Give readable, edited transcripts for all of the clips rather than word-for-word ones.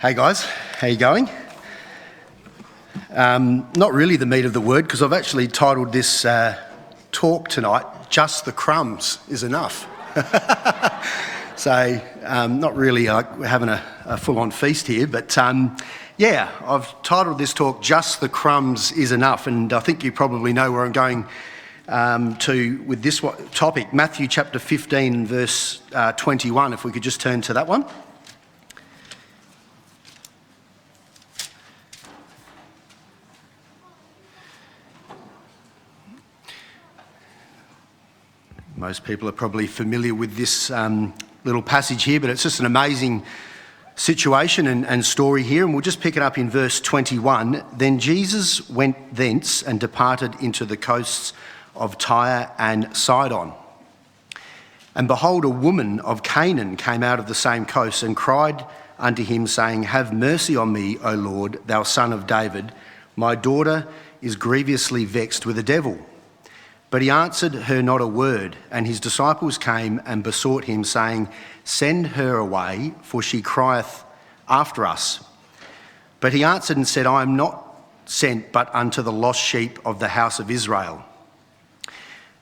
Hey guys, how you going? Not really the meat of the word, because I've actually titled this talk tonight, Just the Crumbs is Enough. So not really we're having a full-on feast here, but yeah, I've titled this talk, Just the Crumbs is Enough, and I think you probably know where I'm going to with this topic, Matthew chapter 15, verse 21, if we could just turn to that one. Most people are probably familiar with this little passage here, but it's just an amazing situation and story here. And we'll just pick it up in verse 21. Then Jesus went thence and departed into the coasts of Tyre and Sidon. And behold, a woman of Canaan came out of the same coast and cried unto him, saying, Have mercy on me, O Lord, thou son of David. My daughter is grievously vexed with a devil. But he answered her not a word, and his disciples came and besought him, saying, Send her away, for she crieth after us. But he answered and said, I am not sent but unto the lost sheep of the house of Israel.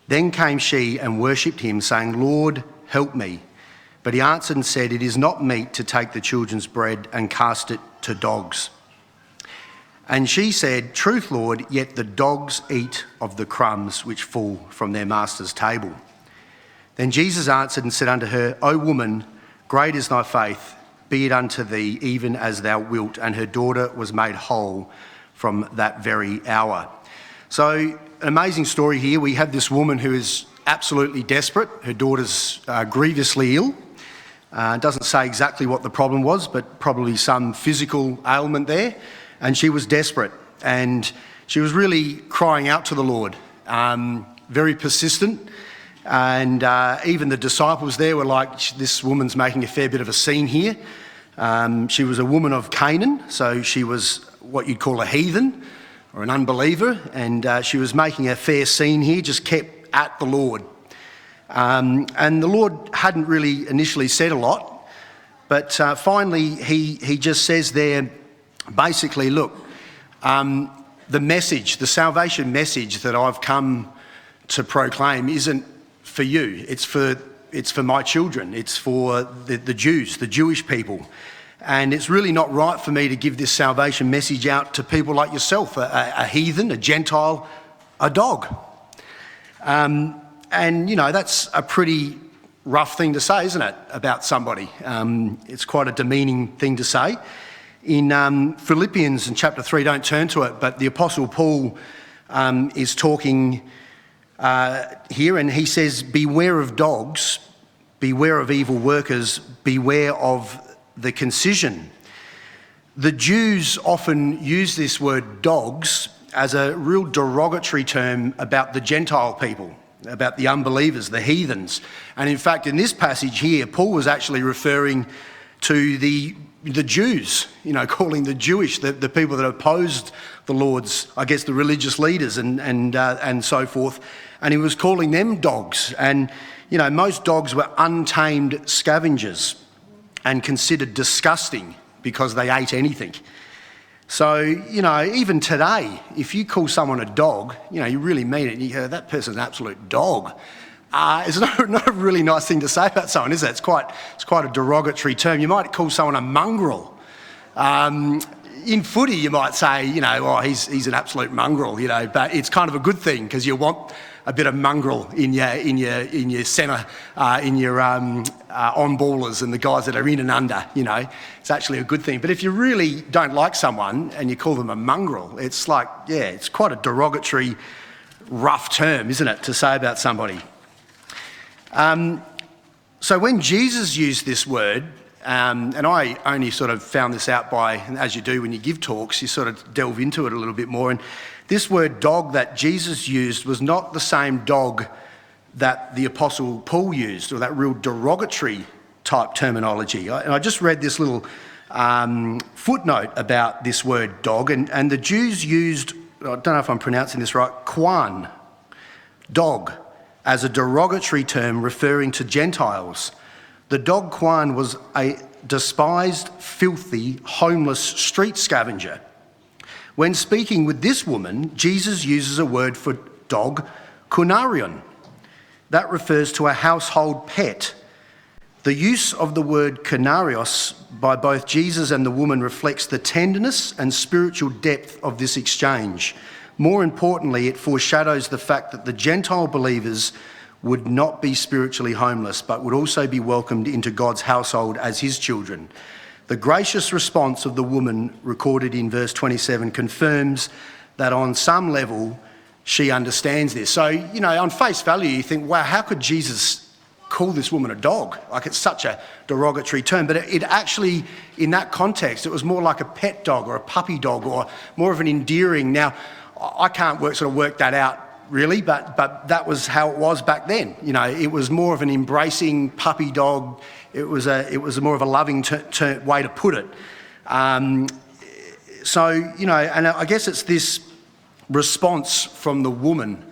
Then came she and worshipped him, saying, Lord, help me. But he answered and said, It is not meet to take the children's bread and cast it to dogs. And she said, Truth, Lord, yet the dogs eat of the crumbs which fall from their master's table. Then Jesus answered and said unto her, O woman, great is thy faith, be it unto thee even as thou wilt. And her daughter was made whole from that very hour. So, an amazing story here. We have this woman who is absolutely desperate. Her daughter's grievously ill. Doesn't say exactly what the problem was, but probably some physical ailment there. And she was desperate, and she was really crying out to the Lord, very persistent. And even the disciples there were like, this woman's making a fair bit of a scene here. She was a woman of Canaan, so she was what you'd call a heathen or an unbeliever, and she was making a fair scene here, just kept at the Lord. And the Lord hadn't really initially said a lot, but finally he just says there, basically, look, the message, the salvation message that I've come to proclaim isn't for you. It's for my children. It's for the Jews, the Jewish people. And it's really not right for me to give this salvation message out to people like yourself, a heathen, a Gentile, a dog. And, you know, that's a pretty rough thing to say, isn't it, about somebody? It's quite a demeaning thing to say. In Philippians in chapter 3, don't turn to it, but the Apostle Paul is talking here, and he says, Beware of dogs, beware of evil workers, beware of the concision. The Jews often use this word dogs as a real derogatory term about the Gentile people, about the unbelievers, the heathens. And in fact, in this passage here, Paul was actually referring to the Jews, you know, calling the Jewish, the people that opposed the Lord's, I guess, the religious leaders and so forth. And he was calling them dogs. And, you know, most dogs were untamed scavengers and considered disgusting because they ate anything. So, you know, even today, if you call someone a dog, you know, you really mean it. And you go, that person's an absolute dog. It's not a really nice thing to say about someone, is it? It's quite a derogatory term. You might call someone a mongrel. In footy, you might say, you know, oh, he's an absolute mongrel, you know. But it's kind of a good thing because you want a bit of mongrel in your centre, in your on-ballers and the guys that are in and under. You know, it's actually a good thing. But if you really don't like someone and you call them a mongrel, it's like, yeah, it's quite a derogatory, rough term, isn't it, to say about somebody. So when Jesus used this word, and I only sort of found this out by, as you do when you give talks, you sort of delve into it a little bit more. And this word dog that Jesus used was not the same dog that the Apostle Paul used, or that real derogatory type terminology. And I just read this little footnote about this word dog, and the Jews used, I don't know if I'm pronouncing this right, kwan, dog, as a derogatory term referring to Gentiles. The dog kwan was despised, filthy, homeless street scavenger. When speaking with this woman, Jesus uses a word for dog, kunarion. That refers to a household pet. The use of the word kunarios by both Jesus and the woman reflects the tenderness and spiritual depth of this exchange. More importantly, it foreshadows the fact that the Gentile believers would not be spiritually homeless, but would also be welcomed into God's household as his children. The gracious response of the woman recorded in verse 27 confirms that on some level she understands this. So, on face value, you think, wow, how could Jesus call this woman a dog? Like, it's such a derogatory term. But it actually, in that context, it was more like a pet dog or a puppy dog or more of an endearing. Now, I can't work that out really, but that was how it was back then. It was more of an embracing puppy dog. It was more of a loving way to put it. And I guess it's this response from the woman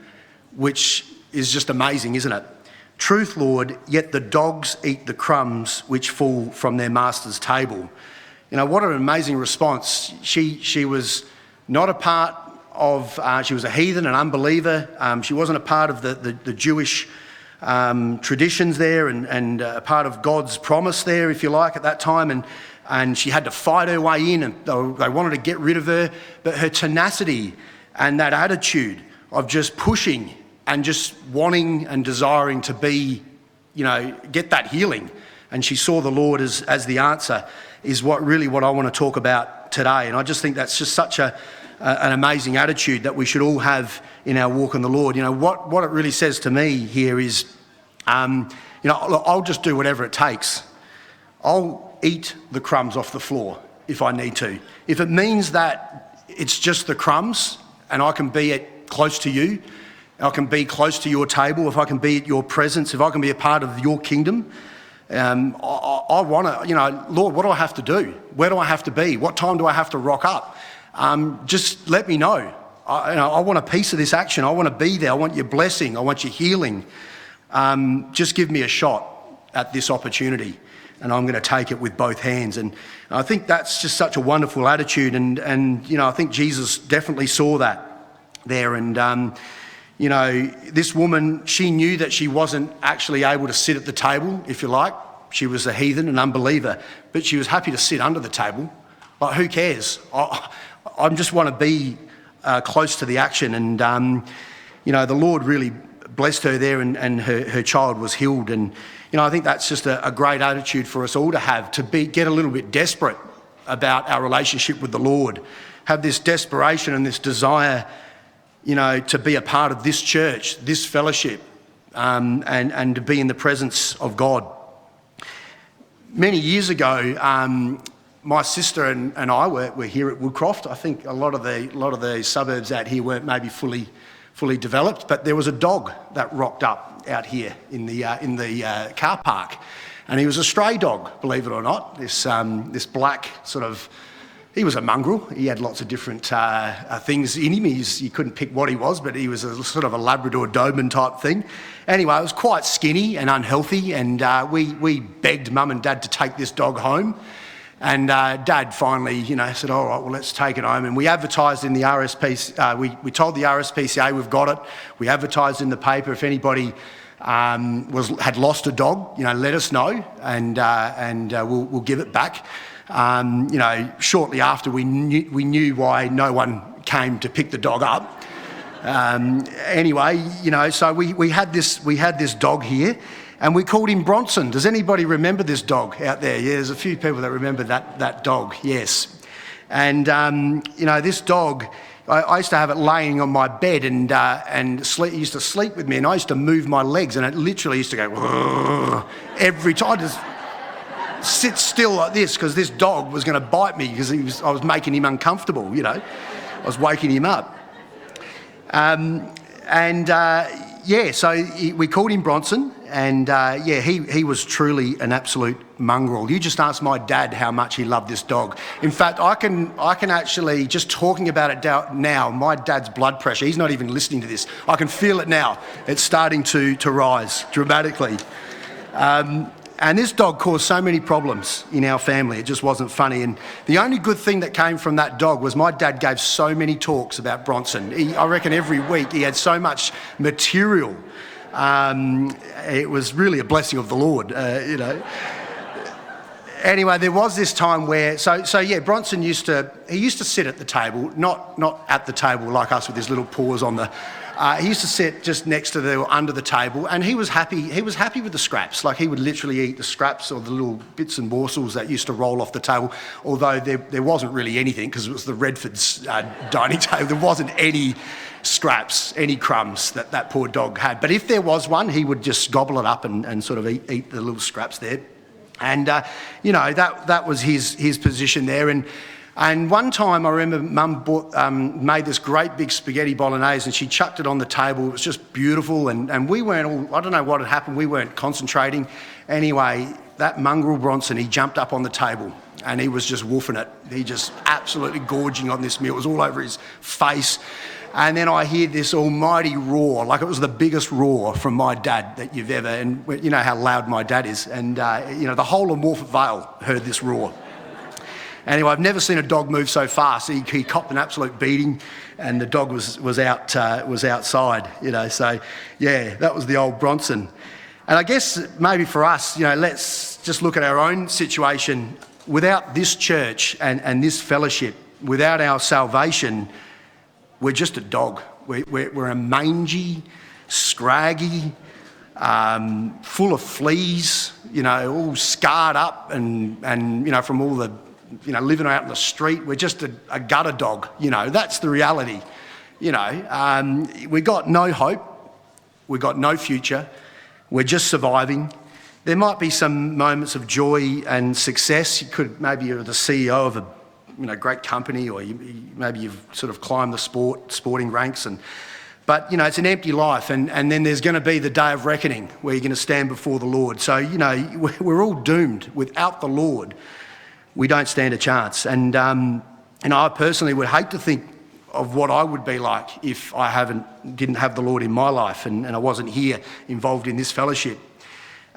which is just amazing, isn't it? Truth, Lord, yet the dogs eat the crumbs which fall from their master's table. What an amazing response. She was not a part of, she was a heathen, an unbeliever. She wasn't a part of the Jewish traditions there and a part of God's promise there, if you like, at that time. And she had to fight her way in, and they wanted to get rid of her. But her tenacity and that attitude of just pushing and just wanting and desiring to be, get that healing. And she saw the Lord as the answer is what I want to talk about today. And I just think that's just such an amazing attitude that we should all have in our walk in the Lord. What it really says to me here is, I'll just do whatever it takes. I'll eat the crumbs off the floor if I need to. If it means that it's just the crumbs and I can be close to you, I can be close to your table, if I can be at your presence, if I can be a part of your kingdom, I want to, Lord, what do I have to do? Where do I have to be? What time do I have to rock up? Just let me know. I want a piece of this action. I want to be there. I want your blessing. I want your healing. Just give me a shot at this opportunity, and I'm going to take it with both hands. And I think that's just such a wonderful attitude. And I think Jesus definitely saw that there. And this woman, she knew that she wasn't actually able to sit at the table, if you like. She was a heathen, an unbeliever, but she was happy to sit under the table. Like, who cares? I just want to be close to the action. And, the Lord really blessed her there, and her child was healed. And, I think that's just a great attitude for us all to have, to get a little bit desperate about our relationship with the Lord, have this desperation and this desire, to be a part of this church, this fellowship, and to be in the presence of God. Many years ago, my sister and I were here at Woodcroft. I think a lot of the suburbs out here weren't maybe fully developed, but there was a dog that rocked up out here in the car park, and he was a stray dog, believe it or not. This black sort of. He was a mongrel. He had lots of different things in him. You couldn't pick what he was, but he was a sort of a Labrador Doberman type thing. Anyway, it was quite skinny and unhealthy, and we begged Mum and Dad to take this dog home. And Dad finally, said, all right, well, let's take it home. And we advertised in the RSPCA. We told the RSPCA we've got it. We advertised in the paper. If anybody had lost a dog, let us know, and we'll give it back. Shortly after, we knew why no one came to pick the dog up. So we had this dog here, and we called him Bronson. Does anybody remember this dog out there? Yeah, there's a few people that remember that dog. Yes, and this dog, I used to have it laying on my bed and sleep. It used to sleep with me, and I used to move my legs, and it literally used to go every time. Just sit still like this, because this dog was going to bite me, because I was making him uncomfortable. I was waking him up. So we called him Bronson, and he was truly an absolute mongrel. You just ask my dad how much he loved this dog. In fact, I can actually, just talking about it now, my dad's blood pressure, he's not even listening to this. I can feel it now. It's starting to rise dramatically. And this dog caused so many problems in our family. It just wasn't funny. And the only good thing that came from that dog was my dad gave so many talks about Bronson. I reckon every week he had so much material. It was really a blessing of the Lord, Anyway, there was this time where, Bronson used to sit at the table, not at the table like us with his little paws on the. He used to sit just next to under the table, and he was happy. He was happy with the scraps. Like, he would literally eat the scraps or the little bits and morsels that used to roll off the table. Although there wasn't really anything, because it was the Redfords' dining table. There wasn't any scraps, any crumbs that poor dog had. But if there was one, he would just gobble it up and sort of eat the little scraps there. And that was his position there. And one time I remember Mum made this great big spaghetti bolognese, and she chucked it on the table. It was just beautiful, and we weren't all, I don't know what had happened, we weren't concentrating. Anyway, that mongrel Bronson, he jumped up on the table and he was just woofing it. He just absolutely gorging on this meal. It was all over his face. And then I hear this almighty roar, like it was the biggest roar from my dad that you've ever, and you know how loud my dad is. And, the whole of Morphett Vale heard this roar. Anyway, I've never seen a dog move so fast. He copped an absolute beating, and the dog was outside, So, yeah, that was the old Bronson. And I guess maybe for us, let's just look at our own situation. Without this church and this fellowship, without our salvation, we're just a dog. We're a mangy, scraggy, full of fleas, all scarred up and from all the, living out in the street. We're just a gutter dog, That's the reality, We got no hope. We got no future. We're just surviving. There might be some moments of joy and success. Maybe you're the CEO of a great company, or maybe you've sort of climbed the sporting ranks, but it's an empty life, and then there's going to be the day of reckoning where you're going to stand before the Lord. So we're all doomed. Without the Lord, we don't stand a chance. And I personally would hate to think of what I would be like if I didn't have the Lord in my life, and I wasn't here involved in this fellowship.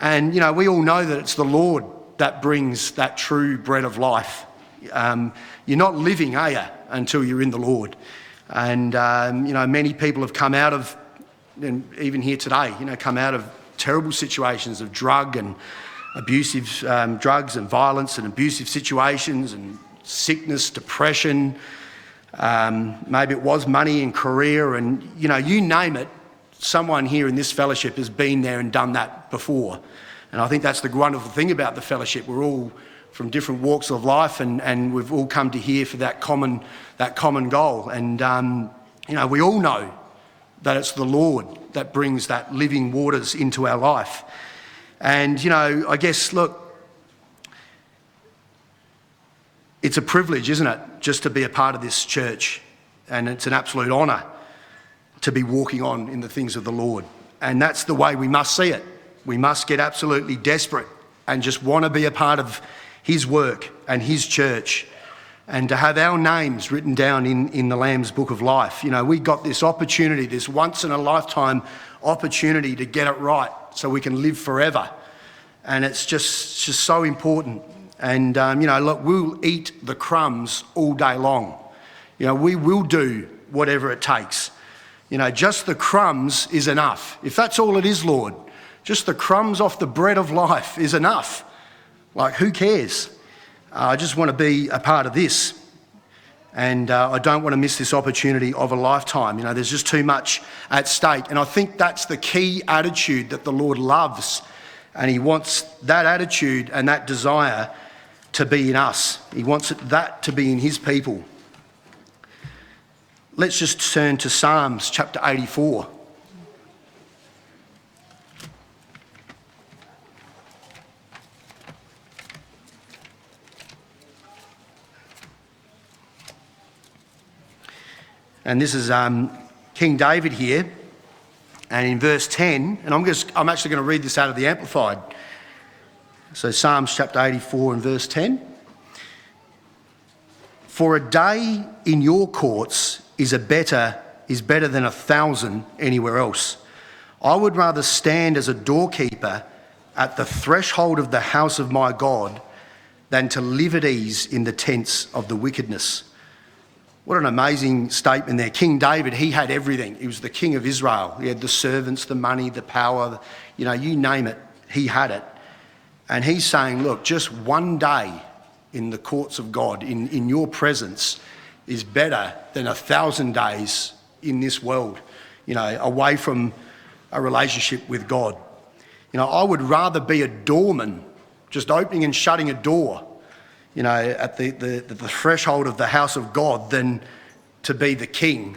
And we all know that it's the Lord that brings that true bread of life. You're not living, are you, until you're in the Lord. And, many people have come out of, and even here today, come out of terrible situations of drug and abusive drugs and violence and abusive situations and sickness, depression. Maybe it was money and career, and, you name it, someone here in this fellowship has been there and done that before. And I think that's the wonderful thing about the fellowship. We're all from different walks of life, and we've all come to here for that common goal. And, we all know that it's the Lord that brings that living waters into our life. And, I guess, look, it's a privilege, isn't it, just to be a part of this church. And it's an absolute honour to be walking on in the things of the Lord. And that's the way we must see it. We must get absolutely desperate and just want to be a part of his work and his church, and to have our names written down in the Lamb's Book of Life. We got this opportunity, this once-in-a-lifetime opportunity to get it right so we can live forever. And it's just so important. And, look, we'll eat the crumbs all day long. We will do whatever it takes. Just the crumbs is enough. If that's all it is, Lord, just the crumbs off the bread of life is enough. Like, who cares? I just want to be a part of this. And I don't want to miss this opportunity of a lifetime. There's just too much at stake. And I think that's the key attitude that the Lord loves. And he wants that attitude and that desire to be in us. He wants that to be in his people. Let's just turn to Psalms chapter 84. And this is King David here, and in verse 10, and I'm actually going to read this out of the Amplified. So Psalms chapter 84 and verse 10. For a day in your courts is better than 1,000 anywhere else. I would rather stand as a doorkeeper at the threshold of the house of my God than to live at ease in the tents of the wickedness. What an amazing statement there. King David, he had everything. He was the king of Israel. He had the servants, the money, the power, you name it, he had it. And he's saying, look, just one day in the courts of God, in your presence, is better than 1,000 days in this world, away from a relationship with God. I would rather be a doorman, just opening and shutting a door, at the threshold of the house of God, than to be the king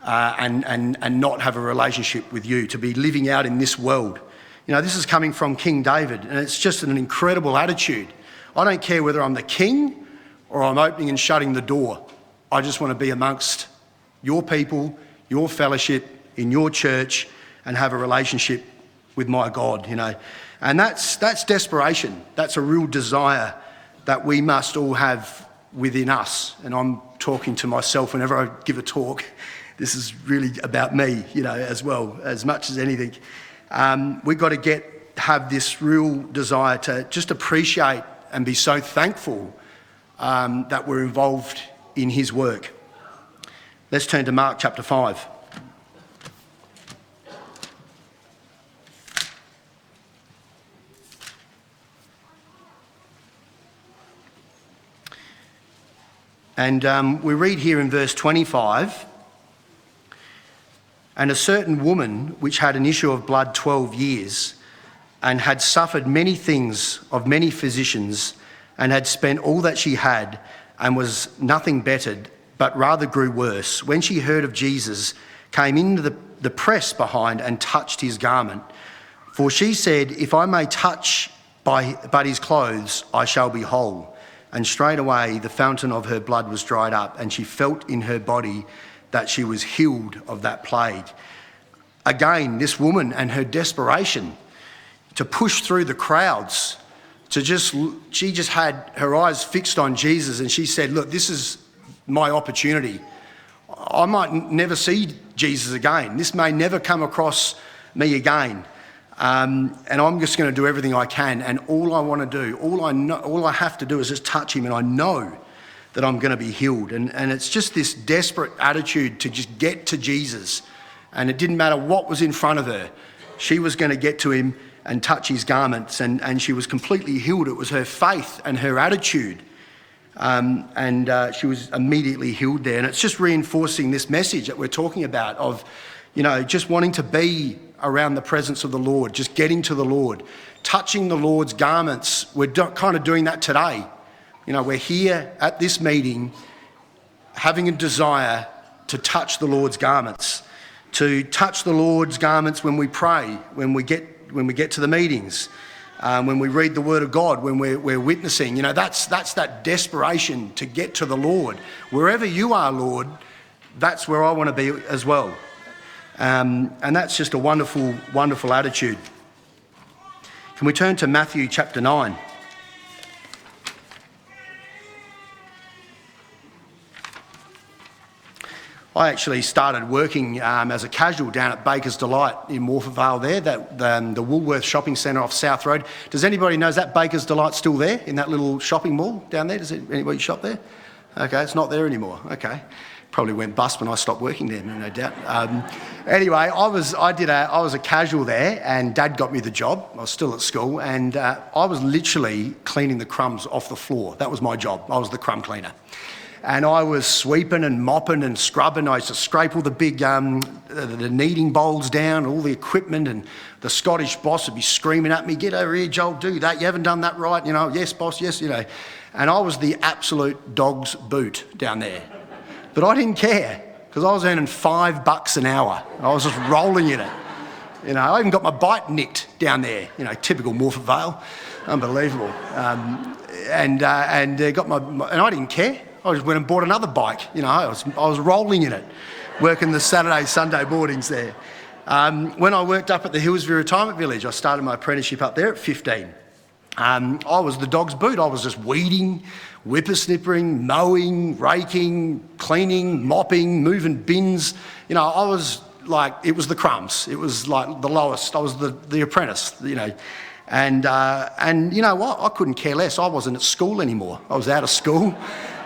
and not have a relationship with you, to be living out in this world. This is coming from King David, and it's just an incredible attitude. I don't care whether I'm the king or I'm opening and shutting the door. I just want to be amongst your people, your fellowship, in your church, and have a relationship with my God, And that's desperation. That's a real desire that we must all have within us. And I'm talking to myself whenever I give a talk. This is really about me, as well, as much as anything. We've got to have this real desire to just appreciate and be so thankful that we're involved in his work. Let's turn to Mark chapter 5. And we read here in verse 25, and a certain woman which had an issue of blood 12 years and had suffered many things of many physicians and had spent all that she had and was nothing bettered, but rather grew worse, when she heard of Jesus, came into the press behind and touched his garment. For she said, if I may touch but his clothes, I shall be whole. And straightway the fountain of her blood was dried up, and she felt in her body that she was healed of that plague. Again, this woman and her desperation to push through the crowds, she just had her eyes fixed on Jesus, and she said, look, this is my opportunity. I might never see Jesus again. This may never come across me again. And I'm just going to do everything I can. And all I want to do, all I have to do is just touch him, and I know that I'm going to be healed. And it's just this desperate attitude to just get to Jesus. And it didn't matter what was in front of her. She was going to get to him and touch his garments. And she was completely healed. It was her faith and her attitude. She was immediately healed there. And it's just reinforcing this message that we're talking about of, just wanting to be around the presence of the Lord, just getting to the Lord, touching the Lord's garments. We're kind of doing that today. We're here at this meeting having a desire to touch the Lord's garments, to touch the Lord's garments when we pray, when we get to the meetings, when we read the Word of God, when we're witnessing. That's that desperation to get to the Lord. Wherever you are, Lord, that's where I want to be as well. And that's just a wonderful, wonderful attitude. Can we turn to Matthew chapter 9? I actually started working as a casual down at Baker's Delight in Morphettvale there, the Woolworth shopping centre off South Road. Does anybody know, is that Baker's Delight still there in that little shopping mall down there? Does anybody shop there? Okay, it's not there anymore. Okay. Probably went bust when I stopped working there, no doubt. Anyway, I was a casual there, and Dad got me the job. I was still at school, and I was literally cleaning the crumbs off the floor. That was my job. I was the crumb cleaner. And I was sweeping and mopping and scrubbing. I used to scrape all the big the kneading bowls down, all the equipment, and the Scottish boss would be screaming at me, get over here, Joel, do that. You haven't done that right. Yes, boss, yes, And I was the absolute dog's boot down there. But I didn't care, because I was earning $5 an hour. I was just rolling in it. I even got my bike nicked down there. Typical Morphettvale, unbelievable. And I didn't care. I just went and bought another bike. I was rolling in it, working the Saturday, Sunday mornings there. When I worked up at the Hillsview Retirement Village, I started my apprenticeship up there at 15. I was the dog's boot. I was just weeding, whippersnippering, mowing, raking, cleaning, mopping, moving bins. I was like, it was the crumbs. It was like the lowest. I was the apprentice, And you know what? I couldn't care less. I wasn't at school anymore. I was out of school.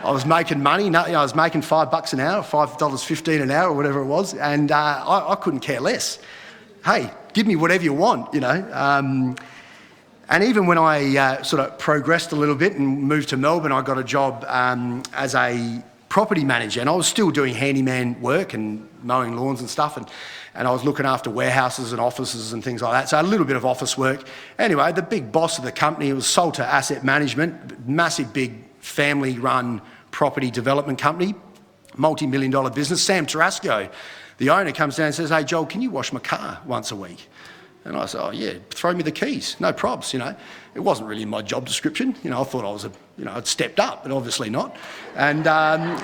I was making money. I was making $5 an hour, $5.15 an hour, or whatever it was, and I couldn't care less. Hey, give me whatever you want, you know. And even when I sort of progressed a little bit and moved to Melbourne, I got a job as a property manager, and I was still doing handyman work and mowing lawns and stuff, and I was looking after warehouses and offices and things like that, so a little bit of office work. Anyway, the big boss of the company, it was Salter Asset Management, massive big family-run property development company, multi-million-dollar business. Sam Tarasco, the owner, comes down and says, "Hey, Joel, can you wash my car once a week?" And I said, "Oh yeah, throw me the keys, no probs," you know. It wasn't really in my job description, you know. I thought I was I'd stepped up, but obviously not. And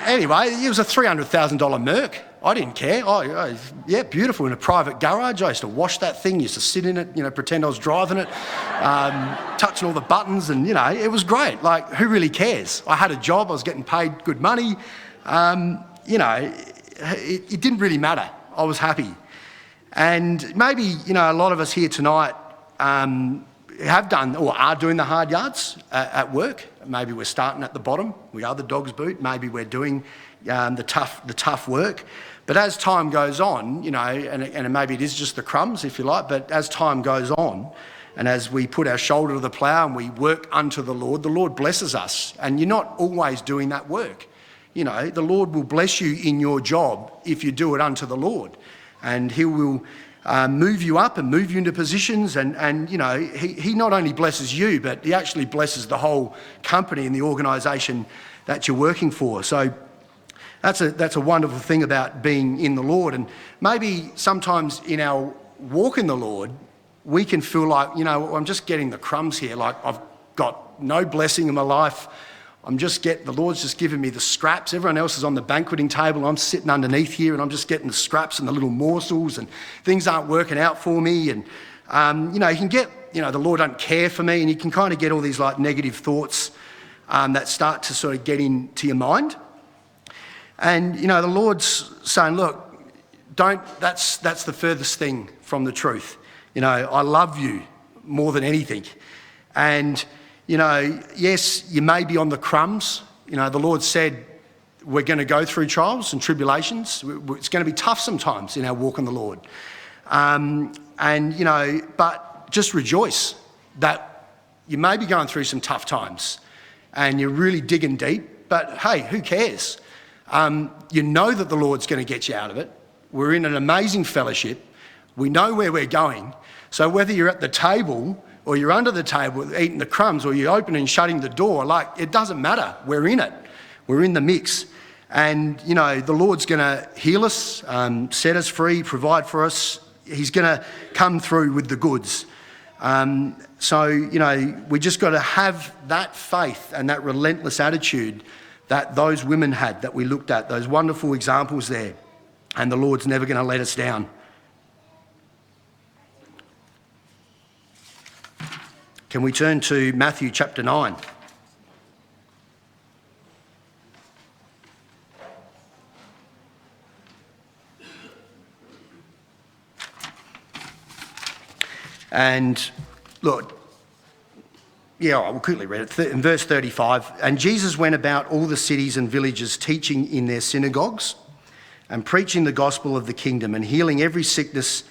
anyway, it was a $300,000 Merc. I didn't care. Yeah, beautiful, in a private garage. I used to wash that thing, used to sit in it, you know, pretend I was driving it, touching all the buttons, and you know, it was great. Like, who really cares? I had a job, I was getting paid good money. You know, it didn't really matter. I was happy. And maybe, you know, a lot of us here tonight have done or are doing the hard yards at work. Maybe we're starting at the bottom. We are the dog's boot. Maybe we're doing the tough work. But as time goes on, you know, and maybe it is just the crumbs, if you like, but as time goes on, and as we put our shoulder to the plough and we work unto the Lord blesses us. And you're not always doing that work. You know, the Lord will bless you in your job if you do it unto the Lord. And he will move you up and move you into positions, and you know, he not only blesses you, but he actually blesses the whole company and the organisation that you're working for. So that's a wonderful thing about being in the Lord. And maybe sometimes in our walk in the Lord, we can feel like, you know, I'm just getting the crumbs here, like I've got no blessing in my life. The Lord's just giving me the scraps. Everyone else is on the banqueting table. I'm sitting underneath here and I'm just getting the scraps and the little morsels, and things aren't working out for me. And, you know, you can get, you know, the Lord don't care for me, and you can kind of get all these like negative thoughts that start to sort of get into your mind. And, you know, the Lord's saying, look, that's the furthest thing from the truth. You know, I love you more than anything. And, you know, yes, you may be on the crumbs. You know, the Lord said we're going to go through trials and tribulations. It's going to be tough sometimes in our walk in the Lord. And, you know, but just rejoice that you may be going through some tough times and you're really digging deep, but hey, who cares? You know that the Lord's going to get you out of it. We're in an amazing fellowship. We know where we're going. So whether you're at the table or you're under the table eating the crumbs, or you're opening and shutting the door, like, it doesn't matter. We're in it. We're in the mix. And, you know, the Lord's going to heal us, set us free, provide for us. He's going to come through with the goods. So, you know, we just got to have that faith and that relentless attitude that those women had, that we looked at, those wonderful examples there. And the Lord's never going to let us down. Can we turn to Matthew chapter 9? And look, yeah, I will quickly read it. In verse 35, and Jesus went about all the cities and villages, teaching in their synagogues and preaching the gospel of the kingdom and healing every sickness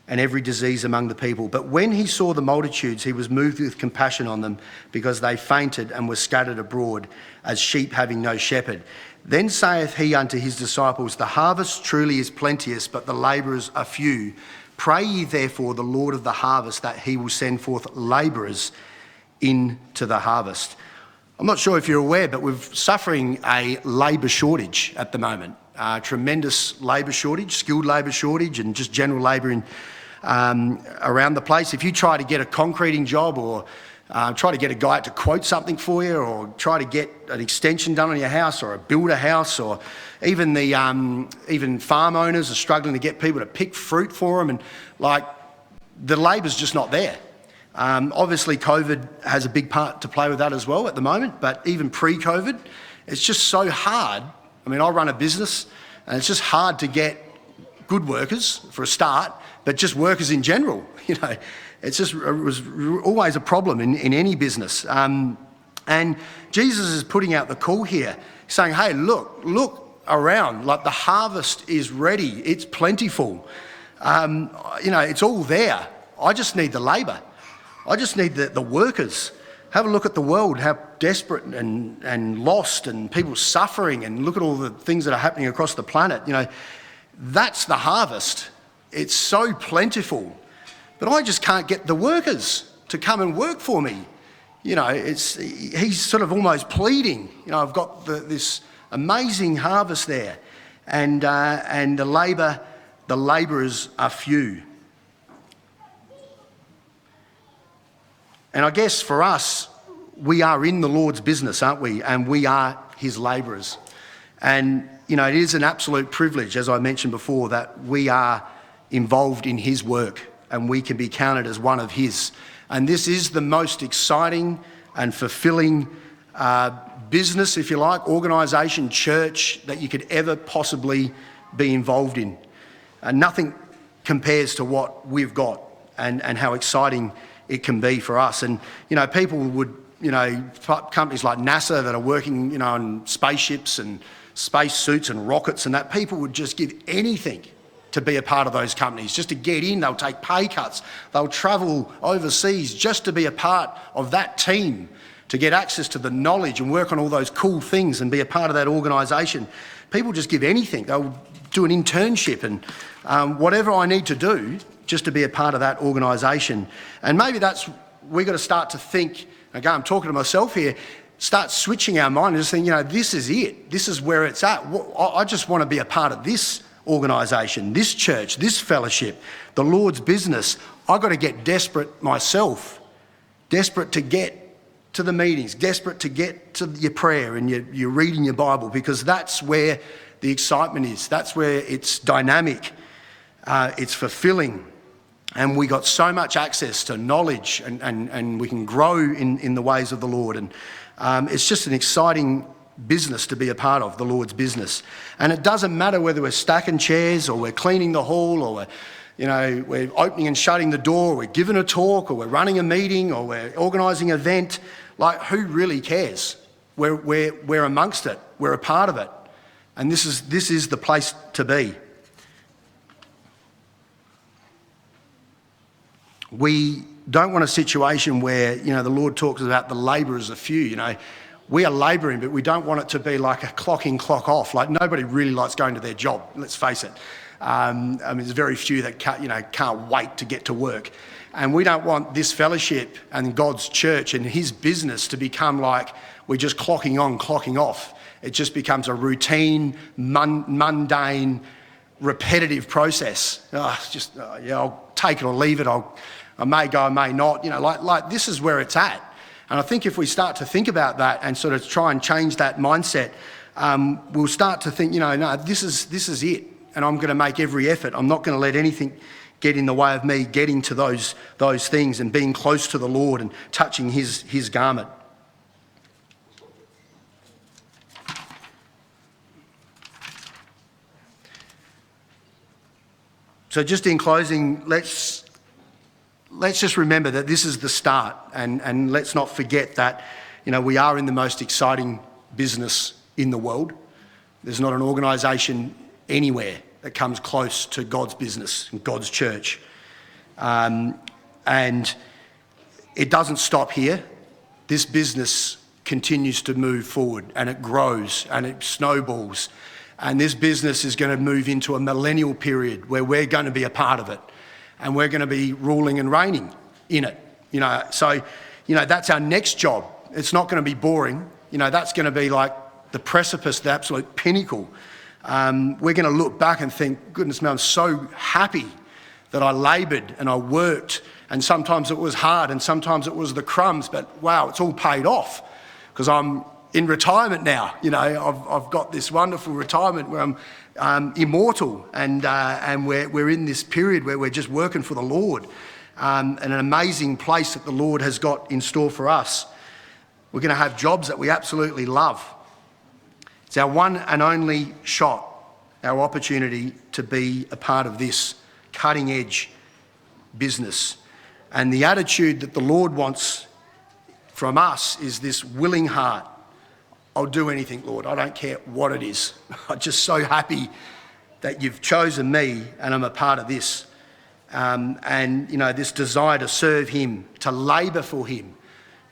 and every disease among the people. But when he saw the multitudes, he was moved with compassion on them, because they fainted and were scattered abroad as sheep having no shepherd. Then saith he unto his disciples, the harvest truly is plenteous, but the labourers are few. Pray ye therefore the Lord of the harvest that he will send forth labourers into the harvest. I'm not sure if you're aware, but we're suffering a labour shortage at the moment. Tremendous labour shortage, skilled labour shortage, and just general labour around the place. If you try to get a concreting job, or try to get a guy to quote something for you, or try to get an extension done on your house, or build a house, or even even farm owners are struggling to get people to pick fruit for them, and like, the labour's just not there. Obviously COVID has a big part to play with that as well at the moment, but even pre-COVID, it's just so hard. I mean, I run a business, and it's just hard to get good workers for a start, but just workers in general. You know, It was always a problem in any business. And Jesus is putting out the call here, saying, hey, look around, like the harvest is ready, it's plentiful. It's all there. I just need the labour. I just need the workers. Have a look at the world, how desperate and lost and people suffering, and look at all the things that are happening across the planet. That's the harvest. It's so plentiful. But I just can't get the workers to come and work for me. He's sort of almost pleading. I've got this amazing harvest there, and the labourers are few. And I guess for us, we are in the Lord's business, aren't we? And we are his labourers. And, it is an absolute privilege, as I mentioned before, that we are involved in his work and we can be counted as one of his. And this is the most exciting and fulfilling business, if you like, organisation, church that you could ever possibly be involved in. Nothing compares to what we've got and how exciting it can be for us. And, people would, companies like NASA that are working, on spaceships and space suits and rockets and that, people would just give anything to be a part of those companies, just to get in. They'll take pay cuts. They'll travel overseas just to be a part of that team, to get access to the knowledge and work on all those cool things and be a part of that organisation. People just give anything. They'll do an internship and whatever I need to do just to be a part of that organisation. And maybe we've got to start to think, again, I'm talking to myself here, start switching our mind and just think, this is it. This is where it's at. I just want to be a part of this organisation, this church, this fellowship, the Lord's business. I've got to get desperate myself, desperate to get to the meetings, desperate to get to your prayer and you're reading your Bible, because that's where the excitement is. That's where it's dynamic, it's fulfilling, and we got so much access to knowledge and we can grow in the ways of the Lord. And it's just an exciting business to be a part of, the Lord's business. And it doesn't matter whether we're stacking chairs or we're cleaning the hall or we're opening and shutting the door, or we're giving a talk, or we're running a meeting, or we're organising an event. Like, who really cares? We're amongst it. We're a part of it. And this is the place to be. We don't want a situation where, the Lord talks about the labourers are few. We are labouring, but we don't want it to be like a clock in, clock off. Like, nobody really likes going to their job, let's face it. There's very few that can't wait to get to work. And we don't want this fellowship and God's church and his business to become like we're just clocking on, clocking off. It just becomes a routine, mundane, repetitive process. I'll take it or leave it. I may go, I may not. Like this is where it's at. And I think if we start to think about that and sort of try and change that mindset, we'll start to think, no, this is it. And I'm going to make every effort. I'm not going to let anything get in the way of me getting to those things and being close to the Lord and touching his garment. So just in closing, let's just remember that this is the start, and let's not forget that, we are in the most exciting business in the world. There's not an organisation anywhere that comes close to God's business and God's church. And it doesn't stop here. This business continues to move forward, and it grows and it snowballs. And this business is going to move into a millennial period where we're going to be a part of it, and we're going to be ruling and reigning in it. So that's our next job. It's not going to be boring. That's going to be like the precipice, the absolute pinnacle. We're going to look back and think, goodness me, I'm so happy that I laboured and I worked, and sometimes it was hard and sometimes it was the crumbs, but wow, it's all paid off because I'm in retirement now. I've got this wonderful retirement where I'm immortal, and we're in this period where we're just working for the Lord, and an amazing place that the Lord has got in store for us. We're going to have jobs that we absolutely love. It's our one and only shot, our opportunity to be a part of this cutting edge business. And the attitude that the Lord wants from us is this willing heart. I'll do anything, Lord. I don't care what it is. I'm just so happy that you've chosen me and I'm a part of this. And, you know, this desire to serve him, to labour for him.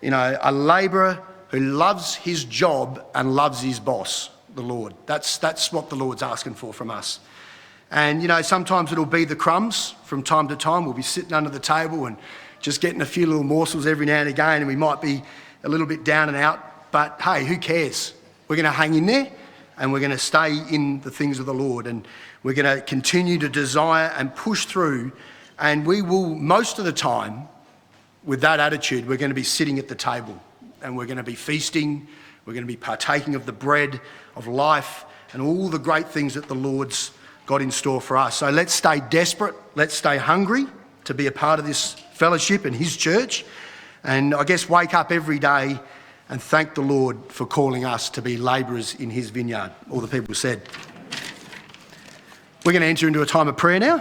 You know, a labourer who loves his job and loves his boss, the Lord. That's what the Lord's asking for from us. And, you know, sometimes it'll be the crumbs from time to time. We'll be sitting under the table and just getting a few little morsels every now and again, and we might be a little bit down and out. But, hey, who cares? We're going to hang in there and we're going to stay in the things of the Lord, and we're going to continue to desire and push through, and we will, most of the time, with that attitude, we're going to be sitting at the table and we're going to be feasting, we're going to be partaking of the bread of life and all the great things that the Lord's got in store for us. So let's stay desperate, let's stay hungry to be a part of this fellowship and his church, and I guess wake up every day and thank the Lord for calling us to be labourers in his vineyard. All the people said. We're going to enter into a time of prayer now.